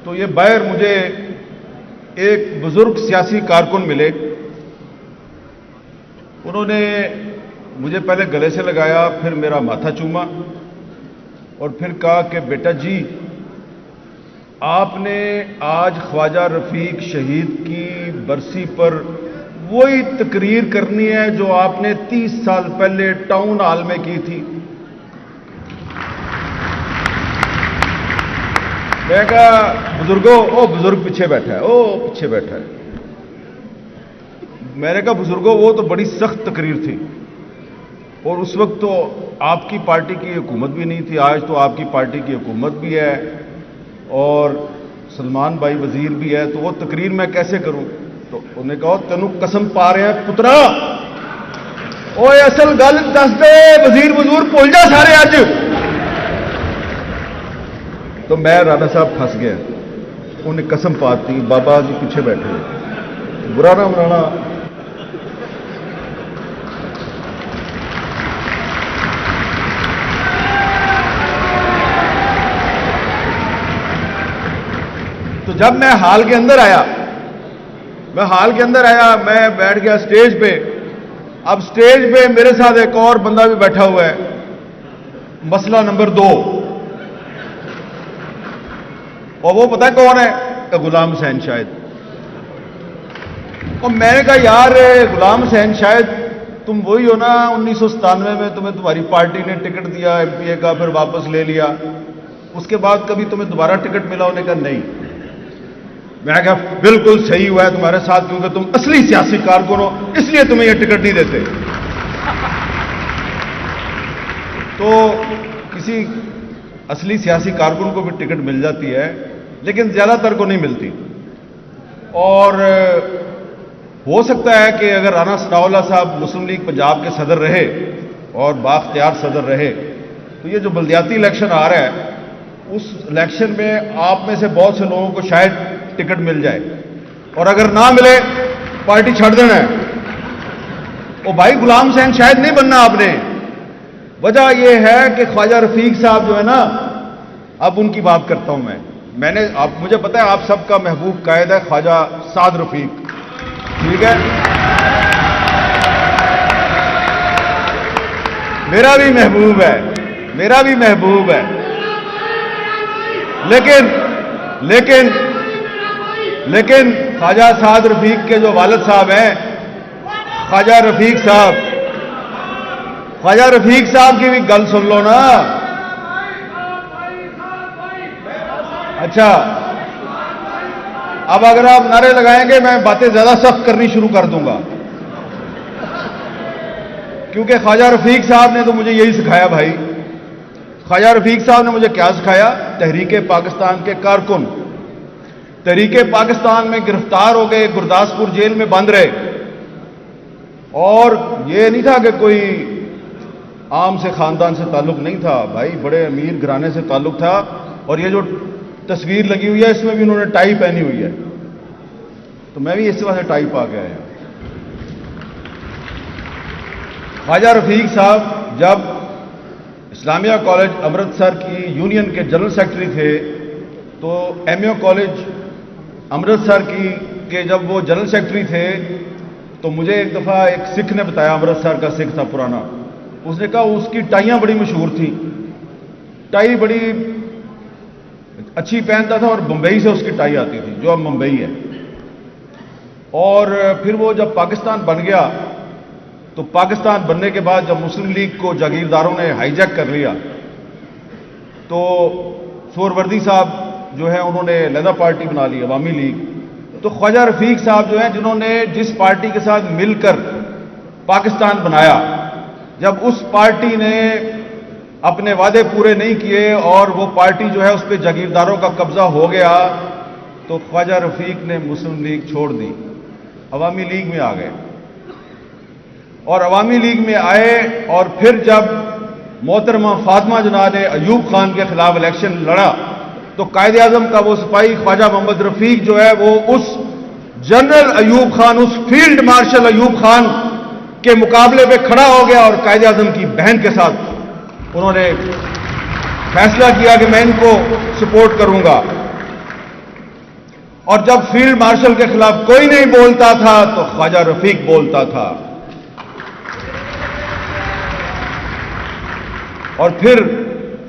تو یہ باہر مجھے ایک بزرگ سیاسی کارکن ملے. انہوں نے مجھے پہلے گلے سے لگایا, پھر میرا ماتھا چوما اور پھر کہا کہ بیٹا جی آپ نے آج خواجہ رفیق شہید کی برسی پر وہی تقریر کرنی ہے جو آپ نے 30 سال پہلے ٹاؤن ہال میں کی تھی. میں کہا بزرگوں, او بزرگ پیچھے بیٹھا ہے, او پیچھے بیٹھا ہے. میں نے کہا بزرگوں وہ تو بڑی سخت تقریر تھی اور اس وقت تو آپ کی پارٹی کی حکومت بھی نہیں تھی, آج تو آپ کی پارٹی کی حکومت بھی ہے اور سلمان بھائی وزیر بھی ہے, تو وہ تقریر میں کیسے کروں؟ تو انہوں نے کہا تینوں قسم پا رہے ہیں پترا, اوے اصل گل دس دے, وزیر وزور بھول جا سارے اج. تو میں رانا صاحب پھنس گیا. انہیں قسم پاتی بابا جی پیچھے بیٹھے, برا نہ منانا. تو جب میں ہال کے اندر آیا, میں بیٹھ گیا سٹیج پہ. اب سٹیج پہ میرے ساتھ ایک اور بندہ بھی بیٹھا ہوا ہے, مسئلہ نمبر 2, اور وہ پتہ کون ہے؟ غلام حسین شاہد. اور میں نے کہا یار غلام حسین شاہد تم وہی ہو نا 1997 میں تمہیں تمہاری پارٹی نے ٹکٹ دیا ایم پی اے کا, پھر واپس لے لیا, اس کے بعد کبھی تمہیں دوبارہ ٹکٹ ملا؟ انہوں نے کہا نہیں. میں نے کہا بالکل صحیح ہوا ہے تمہارے ساتھ, کیونکہ تم اصلی سیاسی کارکن ہو, اس لیے تمہیں یہ ٹکٹ نہیں دیتے. تو کسی اصلی سیاسی کارکن کو بھی ٹکٹ مل جاتی ہے, لیکن زیادہ تر کو نہیں ملتی. اور ہو سکتا ہے کہ اگر رانا ثناء اللہ صاحب مسلم لیگ پنجاب کے صدر رہے اور بااختیار صدر رہے تو یہ جو بلدیاتی الیکشن آ رہا ہے اس الیکشن میں آپ میں سے بہت سے لوگوں کو شاید ٹکٹ مل جائے, اور اگر نہ ملے پارٹی چھوڑ دینا ہے. او بھائی غلام حسین شاہد نہیں بننا آپ نے. وجہ یہ ہے کہ خواجہ رفیق صاحب جو ہے نا, اب ان کی بات کرتا ہوں میں نے مجھے پتا ہے آپ سب کا محبوب قائد ہے خواجہ سعد رفیق, ٹھیک ہے, میرا بھی محبوب ہے, لیکن خواجہ سعد رفیق کے جو والد صاحب ہیں خواجہ رفیق صاحب کی بھی گل سن لو نا. اچھا اب اگر آپ نعرے لگائیں گے میں باتیں زیادہ سخت کرنی شروع کر دوں گا, کیونکہ خواجہ رفیق صاحب نے تو مجھے یہی سکھایا بھائی. خواجہ رفیق صاحب نے مجھے کیا سکھایا؟ تحریک پاکستان کے کارکن تحریک پاکستان میں گرفتار ہو گئے, گرداسپور جیل میں بند رہے, اور یہ نہیں تھا کہ کوئی عام سے خاندان سے تعلق نہیں تھا بھائی, بڑے امیر گھرانے سے تعلق تھا. اور یہ جو تصویر لگی ہوئی ہے اس میں بھی انہوں نے ٹائی پہنی ہوئی ہے, تو میں بھی اس وجہ سے ٹائی پا کے آیا. خواجہ رفیق صاحب جب اسلامیہ کالج امرتسر کی یونین کے جنرل سیکرٹری تھے تو ایم یو کالج امرتسر کے جب وہ جنرل سیکرٹری تھے تو مجھے ایک دفعہ ایک سکھ نے بتایا, امرتسر کا سکھ تھا پرانا, اس نے کہا اس کی ٹائیاں بڑی مشہور تھیں, ٹائی بڑی اچھی پہنتا تھا اور بمبئی سے اس کی ٹائی آتی تھی جو اب ممبئی ہے. اور پھر وہ جب پاکستان بن گیا تو پاکستان بننے کے بعد جب مسلم لیگ کو جاگیرداروں نے ہائی جیک کر لیا تو سہروردی صاحب جو ہے انہوں نے علیحدہ پارٹی بنا لی عوامی لیگ. تو خواجہ رفیق صاحب جو ہیں جنہوں نے جس پارٹی کے ساتھ مل کر پاکستان بنایا, جب اس پارٹی نے اپنے وعدے پورے نہیں کیے اور وہ پارٹی جو ہے اس پہ جاگیرداروں کا قبضہ ہو گیا تو خواجہ رفیق نے مسلم لیگ چھوڑ دی, عوامی لیگ میں آ گئے. اور عوامی لیگ میں آئے اور پھر جب محترمہ فاطمہ جناح نے ایوب خان کے خلاف الیکشن لڑا تو قائد اعظم کا وہ سپاہی خواجہ محمد رفیق جو ہے وہ اس جنرل ایوب خان, اس فیلڈ مارشل ایوب خان کے مقابلے پہ کھڑا ہو گیا اور قائد اعظم کی بہن کے ساتھ انہوں نے فیصلہ کیا کہ میں ان کو سپورٹ کروں گا. اور جب فیلڈ مارشل کے خلاف کوئی نہیں بولتا تھا تو خواجہ رفیق بولتا تھا. اور پھر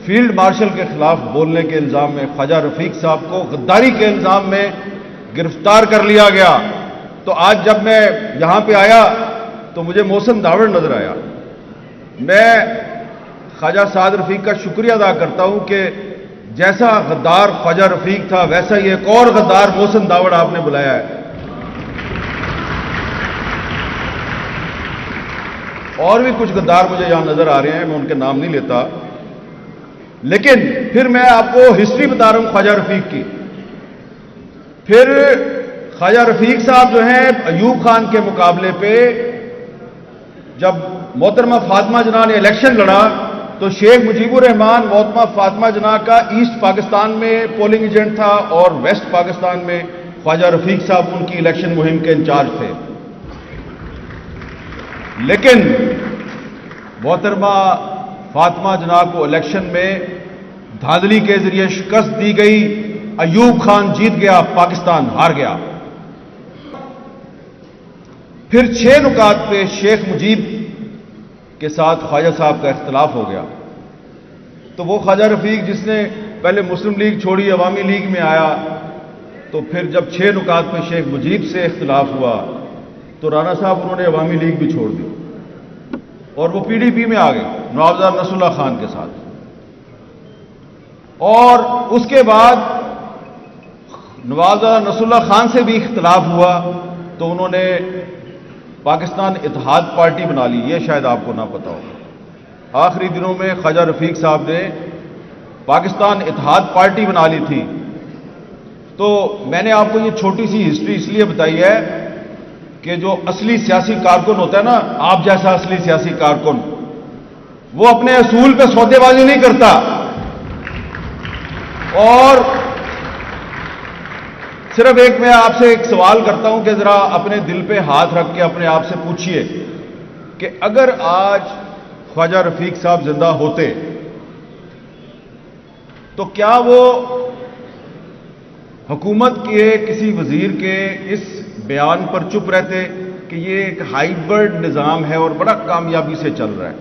فیلڈ مارشل کے خلاف بولنے کے الزام میں خواجہ رفیق صاحب کو غداری کے الزام میں گرفتار کر لیا گیا. تو آج جب میں یہاں پہ آیا تو مجھے محسن داوڑ نظر آیا. میں خواجہ سعد رفیق کا شکریہ ادا کرتا ہوں کہ جیسا غدار خواجہ رفیق تھا ویسا ہی ایک اور غدار محسن داوڑ آپ نے بلایا ہے. اور بھی کچھ غدار مجھے یہاں نظر آ رہے ہیں، میں ان کے نام نہیں لیتا، لیکن پھر میں آپ کو ہسٹری بتا رہا ہوں خواجہ رفیق کی. پھر خواجہ رفیق صاحب جو ہیں ایوب خان کے مقابلے پہ جب محترمہ فاطمہ جناح نے الیکشن لڑا تو شیخ مجیب الرحمان محترمہ فاطمہ جناح کا ایسٹ پاکستان میں پولنگ ایجنٹ تھا اور ویسٹ پاکستان میں خواجہ رفیق صاحب ان کی الیکشن مہم کے انچارج تھے. لیکن محترمہ فاطمہ جناح کو الیکشن میں دھاندلی کے ذریعے شکست دی گئی. ایوب خان جیت گیا، پاکستان ہار گیا. پھر 6 نکات پہ شیخ مجیب کے ساتھ خواجہ صاحب کا اختلاف ہو گیا. تو وہ خواجہ رفیق جس نے پہلے مسلم لیگ چھوڑی عوامی لیگ میں آیا، تو پھر جب 6 نکات پہ شیخ مجیب سے اختلاف ہوا تو رانا صاحب انہوں نے عوامی لیگ بھی چھوڑ دی اور وہ پی ڈی پی میں آ گئے نوابزادہ نصر اللہ خان کے ساتھ. اور اس کے بعد نوابزادہ نصر اللہ خان سے بھی اختلاف ہوا تو انہوں نے پاکستان اتحاد پارٹی بنا لی. یہ شاید آپ کو نہ پتا ہو. آخری دنوں میں خواجہ رفیق صاحب نے پاکستان اتحاد پارٹی بنا لی تھی. تو میں نے آپ کو یہ چھوٹی سی ہسٹری اس لیے بتائی ہے کہ جو اصلی سیاسی کارکن ہوتا ہے نا، آپ جیسا اصلی سیاسی کارکن، وہ اپنے اصول پہ سودے بازی نہیں کرتا. اور صرف میں آپ سے ایک سوال کرتا ہوں کہ ذرا اپنے دل پہ ہاتھ رکھ کے اپنے آپ سے پوچھئے کہ اگر آج خواجہ رفیق صاحب زندہ ہوتے تو کیا وہ حکومت کے کسی وزیر کے اس بیان پر چپ رہتے کہ یہ ایک ہائیبرڈ نظام ہے اور بڑا کامیابی سے چل رہا ہے؟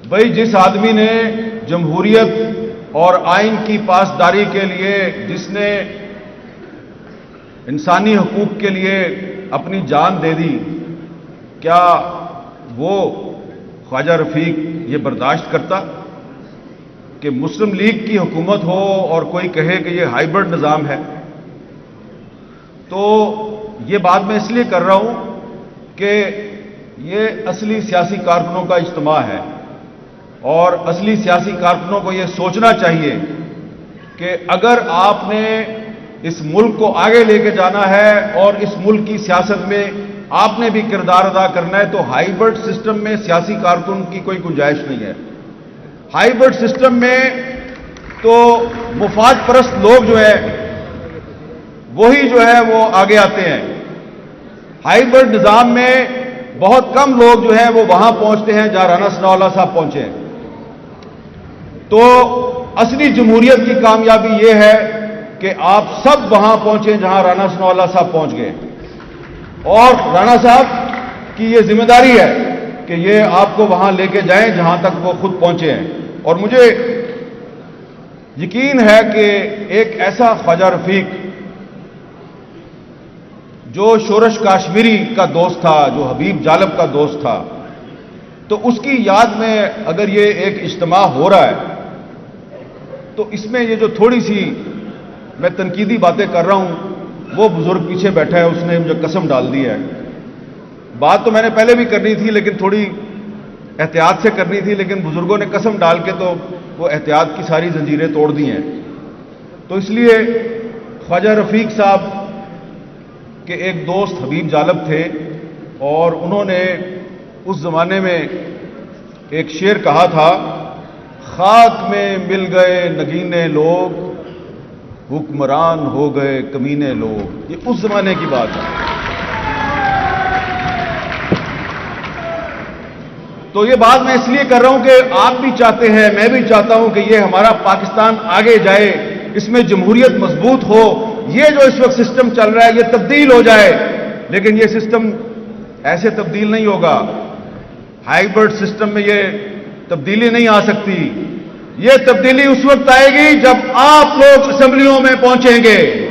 بھائی، جس آدمی نے جمہوریت اور آئین کی پاسداری کے لیے، جس نے انسانی حقوق کے لیے اپنی جان دے دی، کیا وہ خواجہ رفیق یہ برداشت کرتا کہ مسلم لیگ کی حکومت ہو اور کوئی کہے کہ یہ ہائیبرڈ نظام ہے؟ تو یہ بات میں اس لیے کر رہا ہوں کہ یہ اصلی سیاسی کارکنوں کا اجتماع ہے اور اصلی سیاسی کارکنوں کو یہ سوچنا چاہیے کہ اگر آپ نے اس ملک کو آگے لے کے جانا ہے اور اس ملک کی سیاست میں آپ نے بھی کردار ادا کرنا ہے تو ہائیبرڈ سسٹم میں سیاسی کارکن کی کوئی گنجائش نہیں ہے. ہائیبرڈ سسٹم میں تو مفاد پرست لوگ جو ہے وہی جو ہے وہ آگے آتے ہیں. ہائیبرڈ نظام میں بہت کم لوگ جو ہیں وہ وہاں پہنچتے ہیں جہاں رانا ثناء اللہ صاحب پہنچے ہیں. تو اصلی جمہوریت کی کامیابی یہ ہے کہ آپ سب وہاں پہنچیں جہاں رانا ثناء اللہ صاحب پہنچ گئے، اور رانا صاحب کی یہ ذمہ داری ہے کہ یہ آپ کو وہاں لے کے جائیں جہاں تک وہ خود پہنچے ہیں. اور مجھے یقین ہے کہ ایک ایسا خواجہ رفیق جو شورش کاشمیری کا دوست تھا، جو حبیب جالب کا دوست تھا، تو اس کی یاد میں اگر یہ ایک اجتماع ہو رہا ہے تو اس میں یہ جو تھوڑی سی میں تنقیدی باتیں کر رہا ہوں، وہ بزرگ پیچھے بیٹھا ہے، اس نے مجھے قسم ڈال دی ہے. بات تو میں نے پہلے بھی کرنی تھی لیکن تھوڑی احتیاط سے کرنی تھی، لیکن بزرگوں نے قسم ڈال کے تو وہ احتیاط کی ساری زنجیریں توڑ دی ہیں. تو اس لیے خواجہ رفیق صاحب کے ایک دوست حبیب جالب تھے اور انہوں نے اس زمانے میں ایک شعر کہا تھا، خاک میں مل گئے نگینے لوگ، حکمران ہو گئے کمینے لوگ. یہ اس زمانے کی بات ہے. تو یہ بات میں اس لیے کر رہا ہوں کہ آپ بھی چاہتے ہیں، میں بھی چاہتا ہوں کہ یہ ہمارا پاکستان آگے جائے، اس میں جمہوریت مضبوط ہو، یہ جو اس وقت سسٹم چل رہا ہے یہ تبدیل ہو جائے، لیکن یہ سسٹم ایسے تبدیل نہیں ہوگا. ہائیبرڈ سسٹم میں یہ تبدیلی نہیں آ سکتی. یہ تبدیلی اس وقت آئے گی جب آپ لوگ اسمبلیوں میں پہنچیں گے.